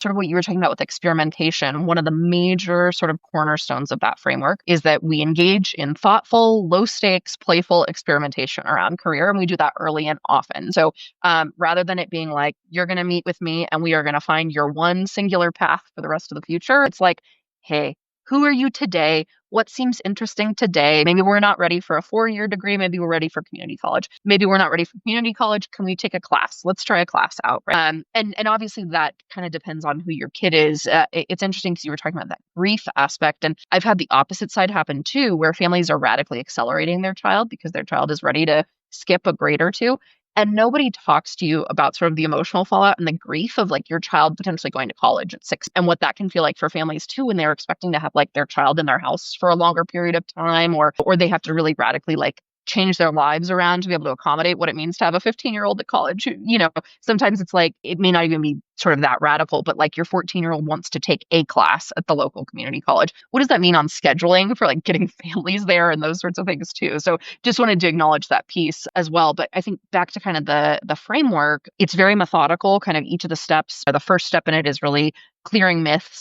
sort of what you were talking about with experimentation, one of the major sort of cornerstones of that framework is that we engage in thoughtful, low stakes, playful experimentation around career. And we do that early and often. So rather than it being like, you're going to meet with me and we are going to find your one singular path for the rest of the future, it's like, hey, who are you today? What seems interesting today? Maybe we're not ready for a 4-year degree. Maybe we're ready for community college. Maybe we're not ready for community college. Can we take a class? Let's try a class out. Right? And obviously that kind of depends on who your kid is. It's interesting because you were talking about that grief aspect. And I've had the opposite side happen too, where families are radically accelerating their child because their child is ready to skip a grade or two. And nobody talks to you about sort of the emotional fallout and the grief of like your child potentially going to college at 6 and what that can feel like for families too when they're expecting to have like their child in their house for a longer period of time or they have to really radically like change their lives around to be able to accommodate what it means to have a 15-year-old at college. Sometimes it's like it may not even be sort of that radical, but like your 14-year-old wants to take a class at the local community college. What does that mean on scheduling for like getting families there and those sorts of things too? So just wanted to acknowledge that piece as well. But I think back to kind of the framework, it's very methodical, kind of each of the steps. The first step in it is really clearing myths